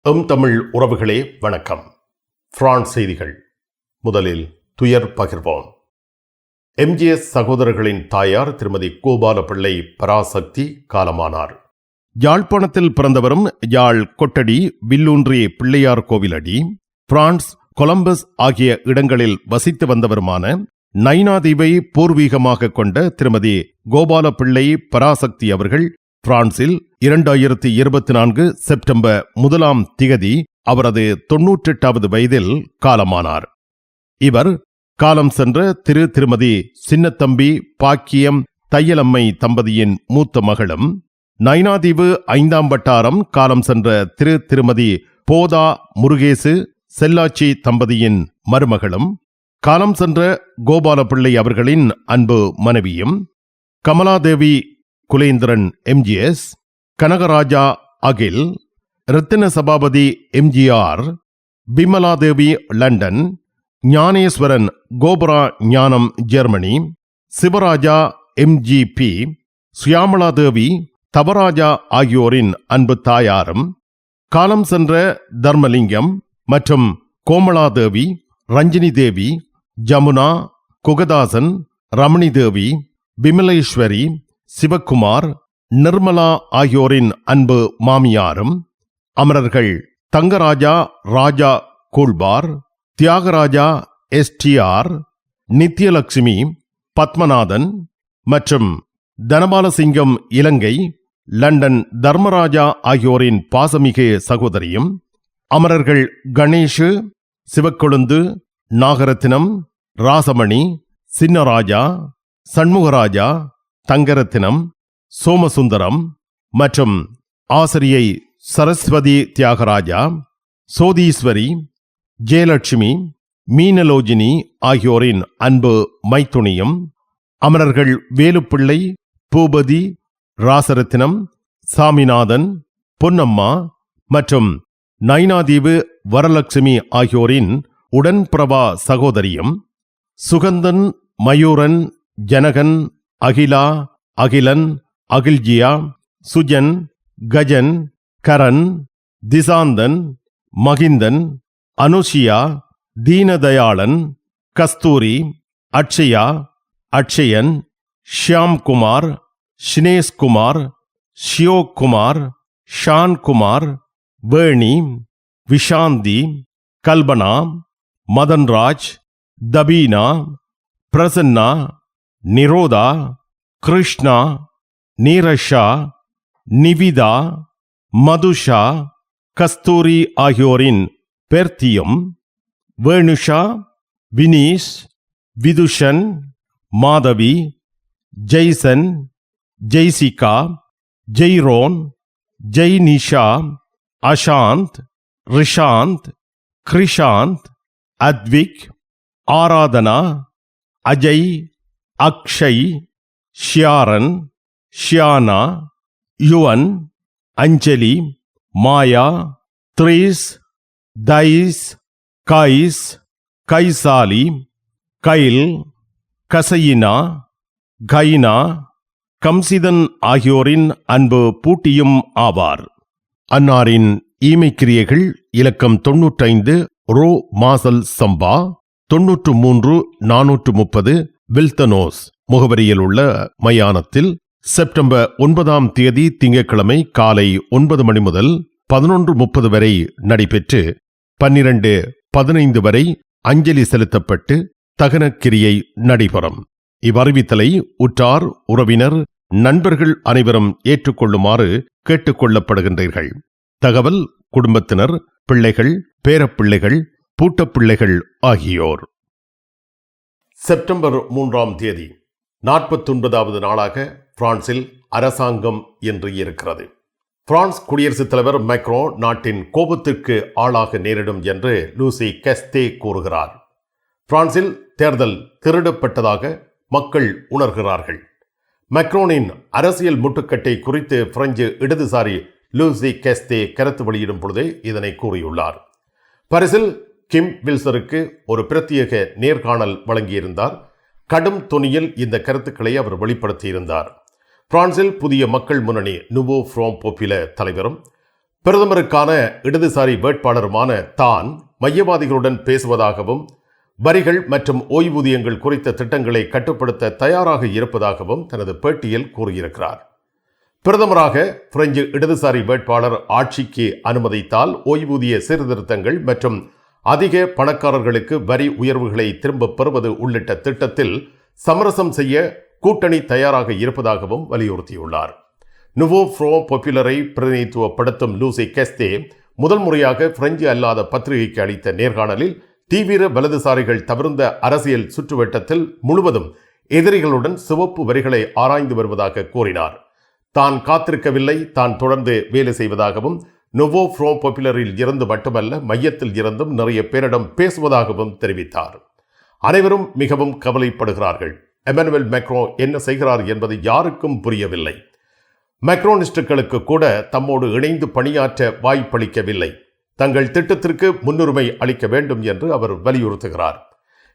தமிழ் உறவுகளே வணக்கம். பிரான்ஸ் செய்திகள். முதலில் துயர் பகிர்வோம். எம்ஜிஎஸ் சகோதரர்களின் தாயார் திருமதி கோபாலபிள்ளை பராசக்தி காலமானார். யாழ்ப்பாணத்தில் பிறந்தவரும் யாழ் கொட்டடி வில்லூன்றி பிள்ளையார் கோவிலடி பிரான்ஸ் கொலம்பஸ் ஆகிய இடங்களில் வசித்து வந்தவருமான நைனாதீவை பூர்வீகமாக கொண்ட திருமதி கோபாலபிள்ளை பராசக்தி அவர்கள் பிரான்சில் 2024 செப்டம்பர் 1 அவரது 98வது வயதில் காலமானார். இவர் காலம் சென்ற திருமதி சின்னத்தம்பி பாக்கியம் தையலம்மை தம்பதியின் மூத்த மகளும், நைனாதீவு 5ஆம் வட்டாரம் காலம் சென்ற திருமதி போதா முருகேசு செல்லாச்சி தம்பதியின் மருமகளும், காலம் சென்ற கோபாலபிள்ளை அவர்களின் அன்பு மனைவியும், கமலாதேவி குலேந்திரன் எம்ஜிஎஸ், கனகராஜா அகில், ரத்தின சபாபதி எம்ஜிஆர், பிமலாதேவி லண்டன், ஞானேஸ்வரன் கோபுரா ஞானம் ஜெர்மனி, சிவராஜா எம்ஜிபி, சுயாமலாதேவி தவராஜா ஆகியோரின் அன்பு தாயாரும், காலம் சென்ற தர்மலிங்கம் மற்றும் கோமலாதேவி, ரஞ்சினி தேவி, ஜமுனா, குகதாசன், ரமணி தேவி, விமலேஸ்வரி, சிவக்குமார், நிர்மலா ஆகியோரின் அன்பு மாமியாரும், அமரர்கள் தங்கராஜா ராஜா கூழ்பார், தியாகராஜா எஸ்டிஆர், நித்யலட்சுமி, பத்மநாதன் மற்றும் தனபாலசிங்கம் இலங்கை, லண்டன் தர்மராஜா ஆகியோரின் பாசமிகு சகோதரியும், அமரர்கள் கணேஷு, சிவக்கொழுந்து, நாகரத்தினம், ராசமணி, சின்னராஜா, சண்முகராஜா, தங்கரத்தினம், சோமசுந்தரம் மற்றும் ஆசிரியை சரஸ்வதி தியாகராஜா, சோதீஸ்வரி, ஜெயலட்சுமி, மீனலோஜினி ஆகியோரின் அன்பு மைத்துணியும், அமரர்கள் வேலுப்பிள்ளை, பூபதி, ராசரத்தினம், சாமிநாதன், பொன்னம்மா மற்றும் நைனாதீவு வரலட்சுமி ஆகியோரின் உடன்பிரவா சகோதரியும், சுகந்தன், மயூரன், ஜனகன், அகிலா, அகிலன், அகில்ஜியா, சுஜன், கஜன், கரண், திசாந்தன், மகிந்தன், அனுஷியா, தீனதயாளன், கஸ்தூரி, அட்சயா, அட்சயன், ஷியாம்குமார், ஷினேஷ்குமார், ஷியோக்குமார், ஷான்குமார், வேணி, விஷாந்தி, கல்பனா, மதன்ராஜ், தபீனா, பிரசன்னா, நிரோதா, கிருஷ்ணா, நீரஷா, நிவிதா, மதுஷா, கஸ்தூரி ஆகியோரின் பேர்த்தியும், வேணுஷா, வினீஷ், விதுஷன், மாதவி, ஜெய்சன், ஜெய்சிகா, ஜெய்ரோன், ஜெய்னிஷா, அஷாந்த், ரிஷாந்த், கிருஷாந்த், அத்விக், ஆராதனா, அஜய், அக்ஷய், ஷியாரன், ஷியானா, யுவன், அஞ்சலி, மாயா, த்ரீஸ், தைஸ், கைஸ், கைசாலி, கைல், கசையினா, கைனா, கம்சிதன் ஆகியோரின் அன்பு பூட்டியும் ஆவார். அன்னாரின் ஈமைக்கிரியைகள் இலக்கம் 95 ரோ மாசல் சம்பா 93 430 வில்தனோஸ் முகவரியில் உள்ள மயானத்தில் செப்டம்பர் 9 திங்கட்கிழமை காலை 9 மணி முதல் 11:30 வரை நடைபெற்று 12:15 வரை அஞ்சலி செலுத்தப்பட்டு தகனக்கிரியை நடைபெறும். இவ்வறிவித்தலை உற்றார் உறவினர் நண்பர்கள் அனைவரும் ஏற்றுக்கொள்ளுமாறு கேட்டுக்கொள்ளப்படுகின்றீர்கள். தகவல் குடும்பத்தினர், பிள்ளைகள், பேரப்பிள்ளைகள், பூட்டப்பிள்ளைகள் ஆகியோர். செப்டம்பர் 3 49வது நாளாக பிரான்சில் அரசாங்கம் என்று இருக்கிறது. பிரான்ஸ் குடியரசுத் தலைவர் மேக்ரோ நாட்டின் கோபத்திற்கு ஆளாக நேரிடும் என்று லூசி கெஸ்தே கூறுகிறார். பிரான்சில் தேர்தல் திருடப்பட்டதாக மக்கள் உணர்கிறார்கள். மேக்ரோனின் அரசியல் முட்டுக்கட்டை குறித்து பிரெஞ்சு இடதுசாரி லூசி கெஸ்தே கருத்து வெளியிடும் பொழுதே இதனை கூறியுள்ளார். பாரிஸில் கிம் வில்சருக்கு ஒரு பிரத்யேக நேர்காணல் வழங்கியிருந்தார். கடும் தொனியில் இந்த கருத்துக்களை அவர் வெளிப்படுத்தியிருந்தார். பிரான்சில் புதிய மக்கள் முன்னணி நுவோ ஃப்ரோம் பாப்புலர் தலைவரும் பிரதமருக்கான இடதுசாரி வேட்பாளருமான தான் மையவாதிகளுடன் பேசுவதாகவும் வரிகள் மற்றும் ஓய்வூதியங்கள் குறித்த திட்டங்களை கட்டுப்படுத்த தயாராக இருப்பதாகவும் தனது பேட்டியில் கூறியிருக்கிறார். பிரதமராக பிரெஞ்சு இடதுசாரி வேட்பாளர் ஆட்சிக்கு அனுமதித்தால் ஓய்வூதிய சீர்திருத்தங்கள் மற்றும் அதிக பணக்காரர்களுக்கு வரி உயர்வுகளை திரும்பப் பெறுவது உள்ளிட்ட திட்டத்தில் சமரசம் செய்ய கூட்டணி தயாராக இருப்பதாகவும் வலியுறுத்தியுள்ளார். நுவோ ஃப்ரண்ட் பாப்புலரை பிரதிநிதித்துவப்படுத்தும் லூசி கெஸ்தே முதல் முறையாக பிரெஞ்சு அல்லாத பத்திரிகைக்கு அளித்த நேர்காணலில் தீவிர வலதுசாரிகள் தவிர்ந்த அரசியல் சுற்றுவட்டத்தில் முழுவதும் எதிரிகளுடன் சிவப்பு வரிகளை ஆராய்ந்து வருவதாக கூறினார். தான் காத்திருக்கவில்லை, தான் தொடர்ந்து வேலை செய்வதாகவும் நுவோ ஃப்ரண்ட் பாப்புலரில் இருந்து மட்டுமல்ல மையத்தில் இருந்தும் நிறைய பேரிடம் பேசுவதாகவும் தெரிவித்தார். அனைவரும் மிகவும் கவலைப்படுகிறார்கள். எமனுவல் மேக்ரோ என்ன செய்கிறார் என்பது யாருக்கும் புரியவில்லை. மேக்ரோனிஸ்டுகளுக்கு கூட தம்மோடு இணைந்து பணியாற்ற வாய்ப்பளிக்கவில்லை. தங்கள் திட்டத்திற்கு முன்னுரிமை அளிக்க வேண்டும் என்று அவர் வலியுறுத்துகிறார்.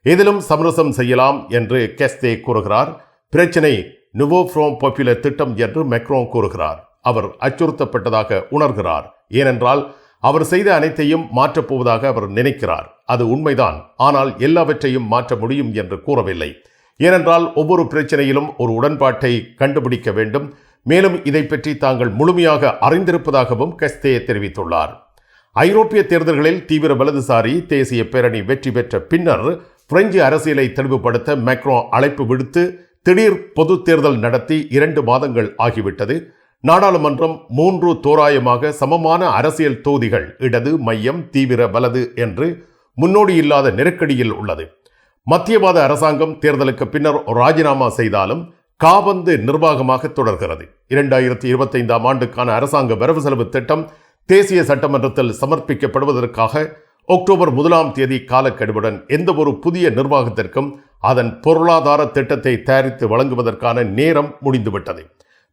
இதிலும் சமரசம் செய்யலாம் என்று கெஸ்தே கூறுகிறார். பிரச்சினை நுவோ ஃப்ரண்ட் பாப்புலர் திட்டம் என்று மேக்ரோ கூறுகிறார். அவர் அச்சுறுத்தப்பட்டதாக உணர்கிறார். ஏனென்றால் அவர் செய்த அனைத்தையும் மாற்றப்போவதாக அவர் நினைக்கிறார். அது உண்மைதான். ஆனால் எல்லாவற்றையும் மாற்ற முடியும் என்று கூறவில்லை. ஏனென்றால் ஒவ்வொரு பிரச்சனையிலும் ஒரு உடன்பாட்டை கண்டுபிடிக்க வேண்டும். மேலும் இதை பற்றி தாங்கள் முழுமையாக அறிந்திருப்பதாகவும் கெஸ்தே தெரிவித்துள்ளார். ஐரோப்பிய தேர்தல்களில் தீவிர வலதுசாரி தேசிய பேரணி வெற்றி பெற்ற பின்னர் பிரெஞ்சு அரசியலை தெளிவுபடுத்த மேக்ரோ அழைப்பு விடுத்து திடீர் பொது தேர்தல் நடத்தி 2 மாதங்கள் ஆகிவிட்டது. நாடாளுமன்றம் 3 தோராயமாக சமமான அரசியல் தொகுதிகள் இடது, மையம், தீவிர வலது என்று முன்னோடி இல்லாத நெருக்கடியில் உள்ளது. மத்தியவாத அரசாங்கம் தேர்தலுக்கு பின்னர் ராஜினாமா செய்தாலும் காபந்து நிர்வாகமாக தொடர்கிறது. 2025ஆம் ஆண்டுக்கான அரசாங்க வரவு செலவு திட்டம் தேசிய சட்டமன்றத்தில் சமர்ப்பிக்கப்படுவதற்காக அக்டோபர் 1ஆம் தேதி காலக்கெடுவுடன் எந்த ஒரு புதிய நிர்வாகத்திற்கும் அதன் பொருளாதார திட்டத்தை தயாரித்து வழங்குவதற்கான நேரம் முடிந்துவிட்டது.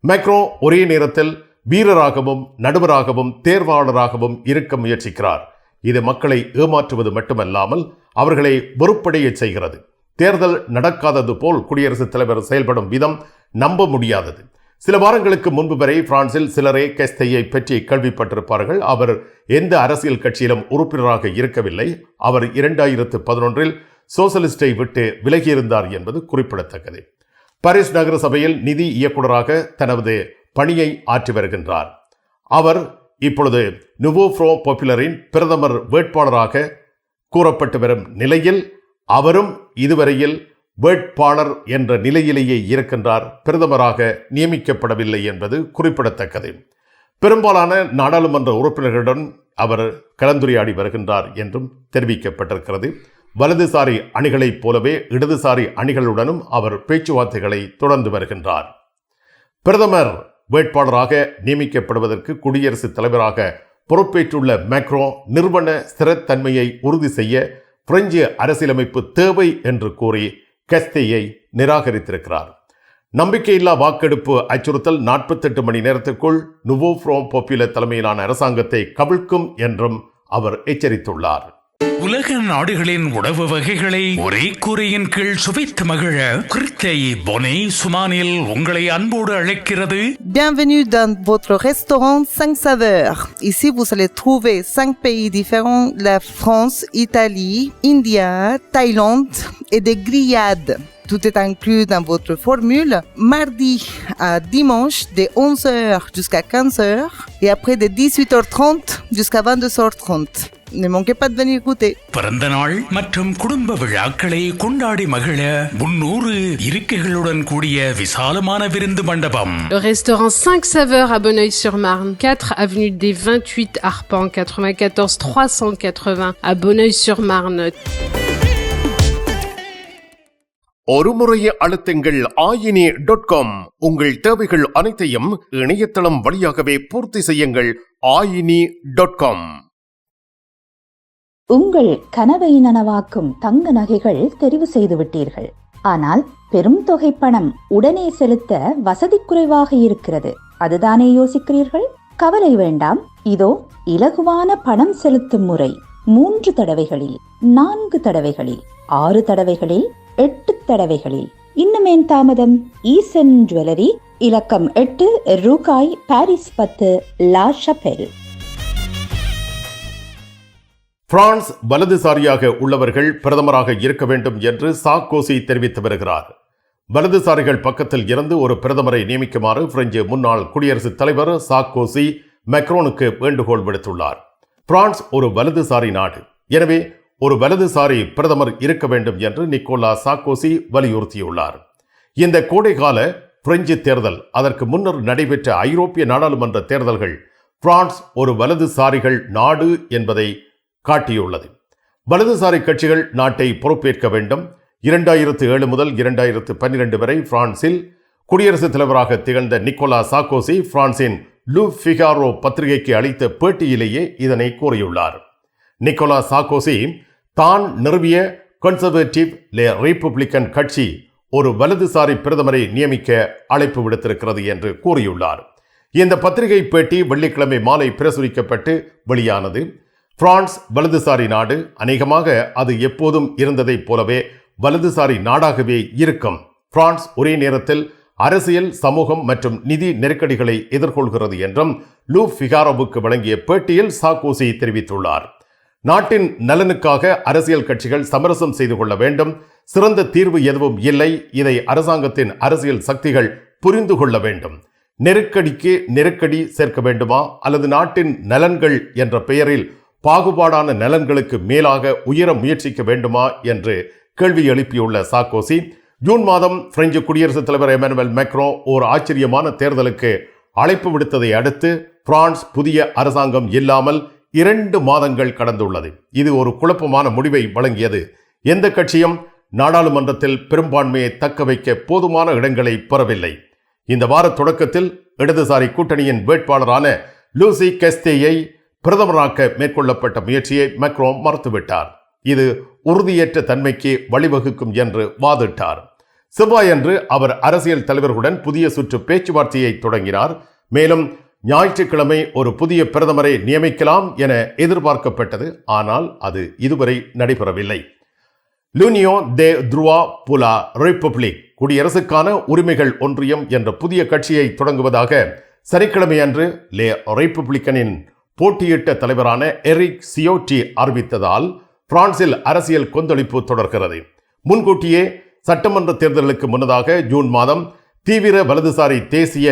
மேக்ரோ ஒரே நேரத்தில் வீரராகவும் நடுவராகவும் தேர்வாளராகவும் இருக்க முயற்சிக்கிறார். இது மக்களை ஏமாற்றுவது மட்டுமல்லாமல் அவர்களை வெறுப்படைய செய்கிறது. தேர்தல் நடக்காதது போல் குடியரசுத் தலைவர் செயல்படும் விதம் நம்ப முடியாதது. சில வாரங்களுக்கு முன்பு வரை பிரான்சில் சிலரே கெஸ்தேயை பற்றி கேள்விப்பட்டிருப்பார்கள். அவர் எந்த அரசியல் கட்சியிலும் உறுப்பினராக இருக்கவில்லை. அவர் 2011இல் சோசலிஸ்டை விட்டு விலகியிருந்தார் என்பது குறிப்பிடத்தக்கது. பாரிஸ் நகர சபையில் நிதி இயக்குநராக தனது பணியை ஆற்றி வருகின்றார். அவர் இப்பொழுது நுவோ ஃப்ரண்ட் பாப்புலரின் பிரதமர் வேட்பாளராக கூறப்பட்டு வரும் நிலையில் அவரும் இதுவரையில் வேட்பாளர் என்ற நிலையிலேயே இருக்கின்றார். பிரதமராக நியமிக்கப்படவில்லை என்பது குறிப்பிடத்தக்கது. பெரும்பாலான நாடாளுமன்ற உறுப்பினர்களுடன் அவர் கலந்துரையாடி வருகின்றார் என்றும் தெரிவிக்கப்பட்டிருக்கிறது. வலதுசாரி அணிகளைப் போலவே இடதுசாரி அணிகளுடனும் அவர் பேச்சுவார்த்தைகளை தொடர்ந்து வருகின்றார். பிரதமர் வேட்பாளராக நியமிக்கப்படுவதற்கு குடியரசுத் தலைவராக பொறுப்பேற்றுள்ள மேக்ரோ நிறுவன ஸ்திரத்தன்மையை உறுதி செய்ய பிரெஞ்சு அரசியலமைப்பு தேவை என்று கூறி கெஸ்தேயை நிராகரித்திருக்கிறார். நம்பிக்கையில்லா வாக்கெடுப்பு அச்சுறுத்தல் 48 மணி நேரத்துக்குள் நுவோ ஃப்ரண்ட் பாப்புலர் தலைமையிலான அரசாங்கத்தை கவிழ்க்கும் என்றும் அவர் எச்சரித்துள்ளார். உலக நாடுகளின் உணவு வகைகளை ஒரே கூரையின் கீழ் சுவைத்து மகிழ கிருத்தை பொனே சுமானில் உங்களை அன்போடு அழைக்கிறது. Bienvenue dans votre restaurant 5 saveurs. Ici vous allez trouver 5 pays différents, la France, Italie, India, Thaïlande et des grillades. Tout est inclus dans votre formule. Mardi à dimanche de 11h jusqu'à 15h et après de 18h30 jusqu'à 22h30. Ne manquez pas de venir goûter. பிறந்த நாள் மற்றும் குடும்ப விழாக்களை கொண்டாடி மகிழ 300 இருக்கைகளுடன் கூடிய விசாலமான விருந்து மண்டபம். Le restaurant 5 saveurs à Bonneuil-sur-Marne, 4 avenue des 28 Arpents, 94 380 à Bonneuil-sur-Marne. ஒரு முறையே அழுத்துங்கள் ayini.com. உங்கள் தேவைகள் அனைத்தையும் இணையதளம் வழியாகவே பூர்த்தி செய்யுங்கள். ayini.com. உங்கள் கனவை நனவாக்கும் தங்க நகைகள் தெரிவு செய்து விட்டீர்கள். ஆனால் பெரும் தொகை பணம் உடனே செலுத்த வசதி குறைவாக இருக்கிறது. அதுதானே யோசிக்கிறீர்கள்? கவலை வேண்டாம். இதோ இலகுவான பணம் செலுத்தும் முறை. 3 தடவைகளில், 4 தடவைகளில், 6 தடவைகளில், 8 தடவைகளில். இன்னுமேன் தாமதம்? ஈசன் ஜுவல்லரி, இலக்கம் 8 ரூகாய், பாரிஸ் 10, லா ஷபெல். பிரான்ஸ் வலதுசாரியாக உள்ளவர்கள் பிரதமராக இருக்க வேண்டும் என்று சார்க்கோசி தெரிவித்து வருகிறார். வலதுசாரிகள் பக்கத்தில் இருந்து ஒரு பிரதமரை நியமிக்குமாறு பிரெஞ்சு முன்னாள் குடியரசுத் தலைவர் சார்க்கோசி மேக்ரோனுக்கு வேண்டுகோள் விடுத்துள்ளார். பிரான்ஸ் ஒரு வலதுசாரி நாடு, எனவே ஒரு வலதுசாரி பிரதமர் இருக்க வேண்டும் என்று நிக்கோலா சார்க்கோசி வலியுறுத்தியுள்ளார். இந்த கோடைகால பிரெஞ்சு தேர்தல், அதற்கு முன்னர் நடைபெற்ற ஐரோப்பிய நாடாளுமன்ற தேர்தல்கள் பிரான்ஸ் ஒரு வலதுசாரிகள் நாடு என்பதை காட்டியுள்ளது. வலதுசாரி கட்சிகள் நாட்டை பொறுப்பேற்க வேண்டும். 2007 முதல் 2012 வரை பிரான்சில் குடியரசுத் தலைவராக திகழ்ந்த நிக்கோலா சார்க்கோசி பிரான்சின் லூ ஃபிகாரோ பத்திரிகைக்கு அளித்த பேட்டியிலேயே இதனை கூறியுள்ளார். நிக்கோலா சார்க்கோசி தான் நிறுவிய கன்சர்வேட்டிவ் லே ரிபப்ளிக்கன் கட்சி ஒரு வலதுசாரி பிரதமரை நியமிக்க அழைப்பு விடுத்திருக்கிறது என்று கூறியுள்ளார். இந்த பத்திரிகை பேட்டி வெள்ளிக்கிழமை மாலை பிரசுரிக்கப்பட்டு வெளியானது. பிரான்ஸ் வலதுசாரி நாடு, அநேகமாக அது எப்போதும் இருந்ததைப் போலவே வலதுசாரி நாடாகவே இருக்கும். பிரான்ஸ் ஒரே நேரத்தில் அரசியல், சமூகம் மற்றும் நிதி நெருக்கடிகளை எதிர்கொள்கிறது என்றும் லூ ஃபிகாரோவுக்கு வழங்கிய பேட்டியில் சார்க்கோசி தெரிவித்துள்ளார். நாட்டின் நலனுக்காக அரசியல் கட்சிகள் சமரசம் செய்து கொள்ள வேண்டும். சிறந்த தீர்வு எதுவும் இல்லை. இதை அரசாங்கத்தின் அரசியல் சக்திகள் புரிந்து கொள்ள வேண்டும். நெருக்கடிக்கு நெருக்கடி சேர்க்க வேண்டுமா, அல்லது நாட்டின் நலன்கள் என்ற பெயரில் பாகுபாடான நலன்களுக்கு மேலாக உயர முயற்சிக்க வேண்டுமா என்று கேள்வி எழுப்பியுள்ள சார்க்கோசி, ஜூன் மாதம் பிரெஞ்சு குடியரசுத் தலைவர் எமனுவல் மேக்ரோ ஓர் ஆச்சரியமான தேர்தலுக்கு அழைப்பு விடுத்ததை அடுத்து பிரான்ஸ் புதிய அரசாங்கம் இல்லாமல் 2 மாதங்கள் கடந்துள்ளது. இது ஒரு குழப்பமான முடிவை வழங்கியது. எந்த கட்சியும் நாடாளுமன்றத்தில் பெரும்பான்மையை தக்க வைக்க போதுமான இடங்களை பெறவில்லை. இந்த வார தொடக்கத்தில் இடதுசாரி கூட்டணியின் வேட்பாளரான லூசி கெஸ்டேயை பிரதமராக்க மேற்கொள்ளப்பட்ட முயற்சியை மேக்ரோ மறுத்துவிட்டார். இது உறுதியற்ற தன்மைக்கு வழிவகுக்கும் என்று வாதிட்டார். செவ்வாயன்று அவர் அரசியல் தலைவர்களுடன் புதிய சுற்று பேச்சுவார்த்தையை தொடங்கினார். மேலும் ஞாயிற்றுக்கிழமை ஒரு புதிய பிரதமரை நியமிக்கலாம் என எதிர்பார்க்கப்பட்டது. ஆனால் அது இதுவரை நடைபெறவில்லை. லூனியோ தே த்ருவா புலா ரிபப்ளிக், குடியரசுக்கான உரிமைகள் ஒன்றியம் என்ற புதிய கட்சியை தொடங்குவதாக சனிக்கிழமை அன்று லே ரிபப்ளிக்கனின் போட்டியிட்ட தலைவரான எரிக் சியோட்டி அறிவித்ததால் பிரான்சில் அரசியல் கொந்தளிப்பு தொடர்கிறது. முன்கூட்டியே சட்டமன்ற தேர்தலுக்கு முன்னதாக ஜூன் மாதம் தீவிர வலதுசாரி தேசிய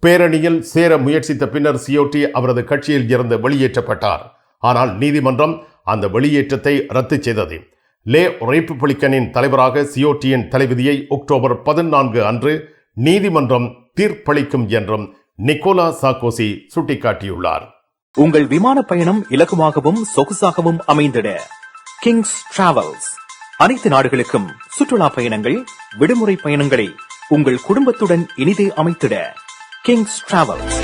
பேரணியில் சேர முயற்சித்த பின்னர் சியோட்டி அவரது கட்சியில் இருந்து வெளியேற்றப்பட்டார். ஆனால் நீதிமன்றம் அந்த வெளியேற்றத்தை ரத்து செய்தது. லே ரிபப்ளிக்கனின் தலைவராக சியோட்டியின் தலைவிதியை அக்டோபர் 14 அன்று நீதிமன்றம் தீர்ப்பளிக்கும் என்றும் நிக்கோலா சார்க்கோசி சுட்டிக்காட்டியுள்ளார். உங்கள் விமான பயணம் இலகுவாகவும் சொகுசாகவும் அமைந்திட கிங்ஸ் டிராவல்ஸ் அனைத்து நாடுகளுக்கும் சுற்றுலா பயணங்கள், விடுமுறை பயணங்களை உங்கள் குடும்பத்துடன் இனிதே அமைத்திட கிங்ஸ் டிராவல்ஸ்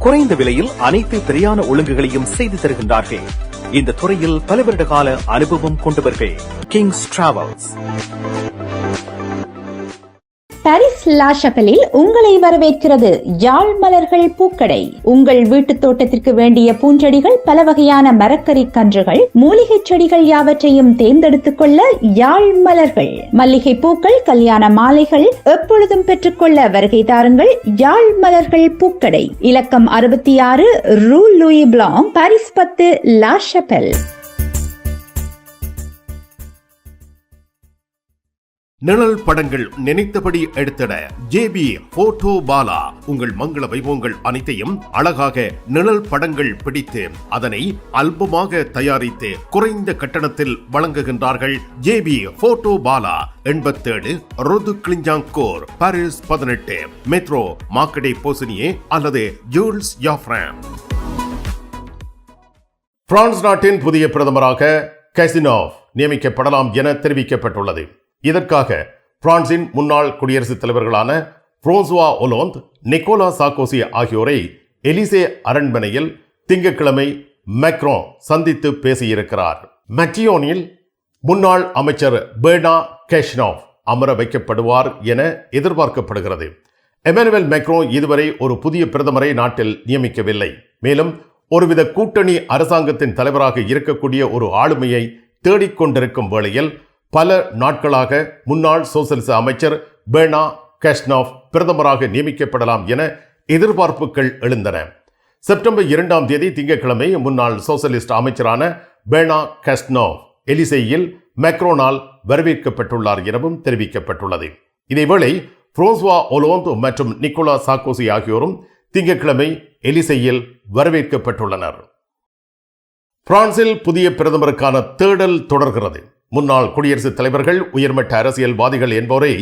குறைந்த விலையில் அனைத்து பிரியாண ஒழுங்குகளையும் செய்து தருகின்றார்கள். இந்த துறையில் பல வருட கால அனுபவம் கொண்டவர்கள் கிங்ஸ் டிராவல்ஸ். பாரிஸ் லா ஷபெலில் உங்களை வரவேற்கிறது யாழ் மலர்கள் பூக்கடை. உங்கள் வீட்டு தோட்டத்திற்கு வேண்டிய பூஞ்செடிகள், பல வகையான மரக்கறி கன்றுகள், மூலிகை செடிகள் யாவற்றையும் தேர்ந்தெடுத்துக் கொள்ள யாழ் மலர்கள். மல்லிகை பூக்கள், கல்யாண மாலைகள் எப்பொழுதும் பெற்றுக்கொள்ள வருகை தாருங்கள் யாழ் மலர்கள் பூக்கடை. இலக்கம் 66 Rue Louis Blanc, Paris 10, La Chapelle. நிழல் படங்கள் நினைத்தபடி எடுத்திட ஜேபி போட்டோ பாலா. உங்கள் மங்கள வைபவங்கள் அனைத்தையும் அழகாக நிழல் படங்கள் பிடித்து அதனை ஆல்பமாக தயாரித்து குறைந்த கட்டணத்தில் வழங்குகின்றார்கள் JP photo Bala. 87 Rue Clignancourt, Paris 18, metro Marcadet Poissonniers அல்லது ஜூல்ஸ் யாஃப்ராம். பிரான்ஸ் நாட்டின் புதிய பிரதமராக கசினோவ் நியமிக்கப்படலாம் என தெரிவிக்கப்பட்டுள்ளது. இதற்காக பிரான்சின் முன்னாள் குடியரசுத் தலைவர்களான பிரான்சுவா ஒலாந்து, நிக்கோலா சார்க்கோசி ஆகியோரை எலிசே அரண்மனையில் திங்கட்கிழமை மேக்ரோ சந்தித்து பேசியிருக்கிறார். மட்டியோனில் முன்னாள் அமைச்சர் பெர்னா கேஷ்னோவ் அமர வைக்கப்படுவார் என எதிர்பார்க்கப்படுகிறது. எமனுவல் மேக்ரோ இதுவரை ஒரு புதிய பிரதமரை நாட்டில் நியமிக்கவில்லை. மேலும் ஒருவித கூட்டணி அரசாங்கத்தின் தலைவராக இருக்கக்கூடிய ஒரு ஆளுமையை தேடிக்கொண்டிருக்கும் வேளையில் பல நாட்களாக முன்னாள் சோசலிச அமைச்சர் பெர்னா கேஷ்னோவ் பிரதமராக நியமிக்கப்படலாம் என எதிர்பார்ப்புகள் எழுந்தன. செப்டம்பர் 2ஆம் தேதி திங்கட்கிழமை முன்னாள் சோசலிஸ்ட் அமைச்சரான பெர்னா காஸ்டனோவ் எலிசேயில் மேக்ரோனால் வரவேற்கப்பட்டுள்ளார் எனவும் தெரிவிக்கப்பட்டுள்ளது. இதேவேளை பிரான்சுவா ஒலாந்து மற்றும் நிக்கோலா சார்க்கோசி ஆகியோரும் திங்கட்கிழமை எலிசேயில் வரவேற்கப்பட்டுள்ளனர். பிரான்சில் புதிய பிரதமருக்கான தேடல் தொடர்கிறது. முன்னாள் குடியரசுத் தலைவர்கள், உயர்மட்ட அரசியல்வாதிகள் என்பவரை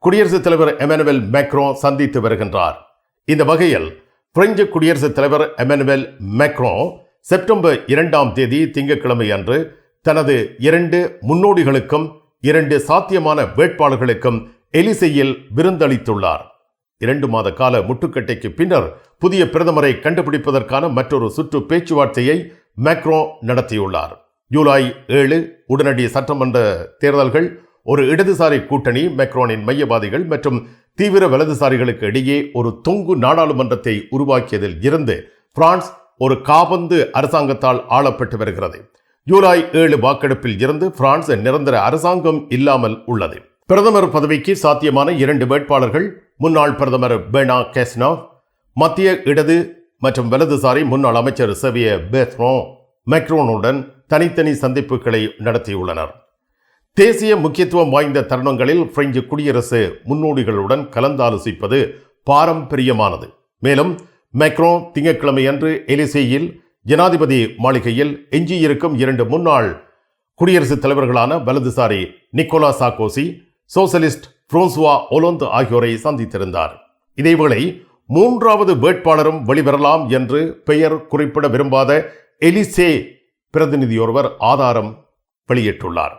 குடியரசுத் தலைவர் எமனுவேல் மேக்ரோ சந்தித்து வருகின்றார். இந்த வகையில் பிரெஞ்சு குடியரசுத் தலைவர் எமனுவேல் மேக்ரோ செப்டம்பர் 2ஆம் தேதி திங்கட்கிழமை அன்று தனது 2 முன்னோடிகளுக்கும் 2 சாத்தியமான வேட்பாளர்களுக்கும் எலிசேயில் விருந்தளித்துள்ளார். 2 மாத கால முட்டுக்கட்டைக்கு பின்னர் புதிய பிரதமரை கண்டுபிடிப்பதற்கான மற்றொரு சுற்று பேச்சுவார்த்தையை மேக்ரோ நடத்தியுள்ளார். ஜூலை 7 உடனடி சட்டமன்ற தேர்தல்கள் ஒரு இடதுசாரி கூட்டணி மேக்ரோனின் மையவாதிகள் மற்றும் தீவிர வலதுசாரிகளுக்கு இடையே ஒரு தொங்கு நாடாளுமன்றத்தை உருவாக்கியதில் இருந்து பிரான்ஸ் ஒரு காபந்து அரசாங்கத்தால் ஆளப்பட்டு வருகிறது. ஜூலை 7 வாக்கெடுப்பில் இருந்து பிரான்ஸ் நிரந்தர அரசாங்கம் இல்லாமல் உள்ளது. பிரதமர் பதவிக்கு சாத்தியமான 2 வேட்பாளர்கள் முன்னாள் பிரதமர் பெர்னா காஸ்டனோவ், மத்திய இடது மற்றும் வலதுசாரி முன்னாள் அமைச்சர் சேவியர் பெத்ரோன் மேக்ரோனுடன் தனித்தனி சந்திப்புகளை நடத்தியுள்ளனர். தேசிய முக்கியத்துவம் வாய்ந்த தருணங்களில் பிரெஞ்சு குடியரசு முன்னோடிகளுடன் கலந்தாலோசிப்பது பாரம்பரியமானது. மேலும் மேக்ரோ திங்கட்கிழமையன்று எலிசேயில் ஜனாதிபதி மாளிகையில் எஞ்சியிருக்கும் 2 முன்னாள் குடியரசுத் தலைவர்களான வலதுசாரி Nicolas Sarkozy, socialist Francois Hollande ஆகியோரை சந்தித்திருந்தார். இதேவேளை 3வது வேட்பாளரும் வெளிவரலாம் என்று பெயர் குறிப்பிட விரும்பாத எலிசே பிரதிநிதியொருவர் ஆதாரம் வெளியிட்டுள்ளார்.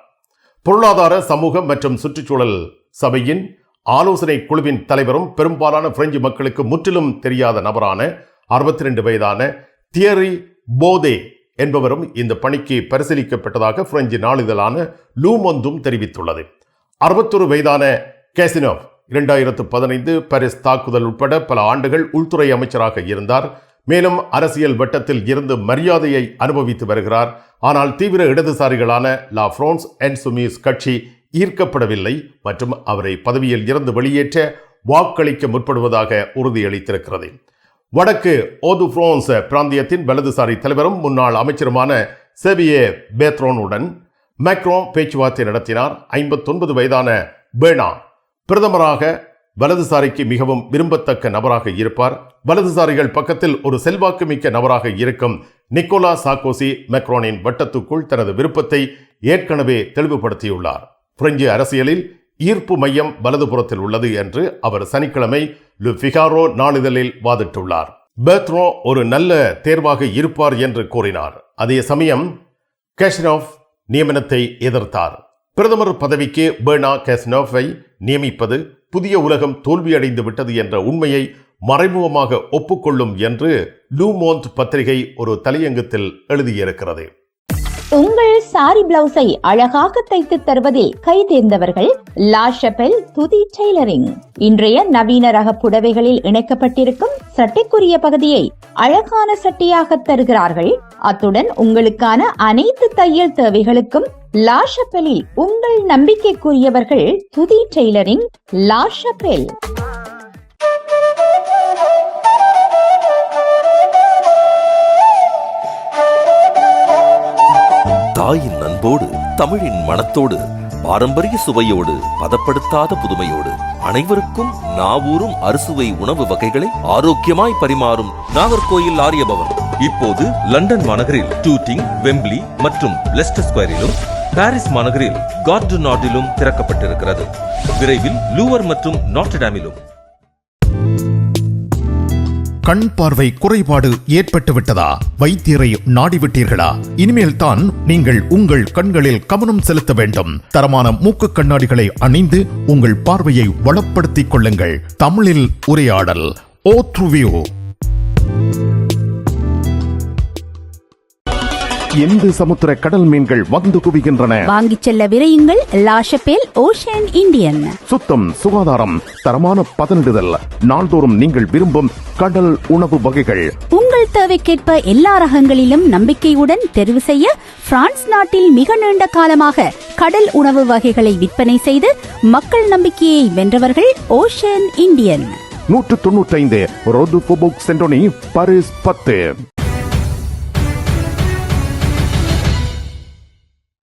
பொருளாதார, சமூக மற்றும் சுற்றுச்சூழல் சபையின் ஆலோசனை குழுவின் தலைவரும் பெரும்பாலான பிரெஞ்சு மக்களுக்கு முற்றிலும் தெரியாத நபரான 62 வயதான தியரி போதே என்பவரும் இந்த பணிக்கு பரிசீலிக்கப்பட்டதாக பிரெஞ்சு நாளிதழான லூ மொந்தும் தெரிவித்துள்ளது. 61 வயதான காஸ்டனோவ் 2015 பாரிஸ் தாக்குதல் உட்பட பல ஆண்டுகள் உள்துறை அமைச்சராக இருந்தார். மேலும் அரசியல் வட்டத்தில் இருந்து மரியாதையை அனுபவித்து வருகிறார். ஆனால் தீவிர இடதுசாரிகளான லா பிரான்ஸ் இன்சூமிஸ் கட்சி ஈர்க்கப்படவில்லை மற்றும் அவரை பதவியில் இருந்து வெளியேற்ற வாக்களிக்க முற்படுவதாக உறுதியளித்திருக்கிறது. வடக்கு ஓது பிரான்ஸ் பிராந்தியத்தின் வலதுசாரி தலைவரும் முன்னாள் அமைச்சருமான சேவியர் பெத்ரோனுடன் மேக்ரோ பேச்சுவார்த்தை நடத்தினார். 59 வயதான பெர்னா பிரதமராக வலதுசாரிக்கு மிகவும் விரும்பத்தக்க நபராக இருப்பார். வலதுசாரிகள் பக்கத்தில் ஒரு செல்வாக்கு மிக்க நபராக இருக்கும் நிக்கோலா சார்க்கோசி மேக்ரோனின் வட்டத்துக்குள் தனது விருப்பத்தை ஏற்கனவே தெளிவுபடுத்தியுள்ளார். பிரெஞ்சு அரசியலில் ஈர்ப்பு மையம் வலதுபுறத்தில் உள்ளது என்று அவர் சனிக்கிழமை லு ஃபிகாரோ நாளிதழில் வாதிட்டுள்ளார். பெத்ரோ ஒரு நல்ல தேர்வாக இருப்பார் என்று கூறினார். அதே சமயம் காஸ்டனோவ் நியமனத்தை எதிர்த்தார். பிரதமர் பதவிக்கு பெர்னா காஸ்டனோவை நியமிப்பது புதிய உலகம் தோல்வியடைந்து விட்டது என்ற உண்மையை மறைமுகமாக ஒப்புக்கொள்ளும் என்று லூ மோண்ட் பத்திரிகை ஒரு தலையங்கத்தில் எழுதியிருக்கிறது. உங்கள் சாரி பிளவுஸை அழகாக தைத்து தருவதில் கை தேர்ந்தவர்கள் லா ஷபெல் துதி டெய்லரிங். இன்றைய நவீன ரக புடவைகளில் இணைக்கப்பட்டிருக்கும் சட்டைக்குரிய பகுதியை அழகான சட்டையாக தருகிறார்கள். அத்துடன் உங்களுக்கான அனைத்து தையல் தேவைகளுக்கும் லா ஷபெலில் உங்கள் நம்பிக்கைக்குரியவர்கள் துதி டெய்லரிங், லா ஷபெல். தாயின் அன்போடு, தமிழின் மனத்தோடு, பாரம்பரிய சுவையோடு, பதப்படுத்தாத புதுமையோடு அனைவருக்கும் நாவூரும் அறுசுவை உணவு வகைகளை ஆரோக்கியமாய் பரிமாறும் நாகர்கோயில் ஆரியபவன் இப்போது லண்டன் மாநகரில் டூட்டிங், வெம்பிளி மற்றும் லெஸ்டர் ஸ்கொயரிலும், பாரிஸ் மாநகரில் கார்டு நாட்டிலும் திறக்கப்பட்டிருக்கிறது. விரைவில் லூவர் மற்றும் நாட்டர்டாமிலும். கண் பார்வை குறைபாடு ஏற்பட்டு விட்டதா? வைத்தியரை நாடிவிட்டீர்களா? இனிமேல் தான் நீங்கள் உங்கள் கண்களில் கவனம் செலுத்த வேண்டும். தரமான மூக்கு கண்ணாடிகளை அணிந்து உங்கள் பார்வையை வளப்படுத்திக் கொள்ளுங்கள். தமிழில் உரையாடல் ஓத்ருவியூ. எந்த சமுத்திர கடல் மீன்கள் வந்து குவிகின்றன. வாங்கிச் செல்ல விரையுங்கள். La Chapelle Ocean Indian. சுத்தம், சுகாதாரம், தரமான பதனிடுதல், நாள்தோறும் நீங்கள் விரும்பும் கடல் உணவு வகைகள் உங்கள் தேவைக்கேற்ப எல்லா ரகங்களிலும் நம்பிக்கையுடன் தெரிவு செய்ய பிரான்ஸ் நாட்டில் மிக நீண்ட காலமாக கடல் உணவு வகைகளை விற்பனை செய்து மக்கள் நம்பிக்கையை வென்றவர்கள் ஓஷன் இந்தியன். 195 ரோது ஃபோபோக் சென்டோனி பாரிஸ் 10.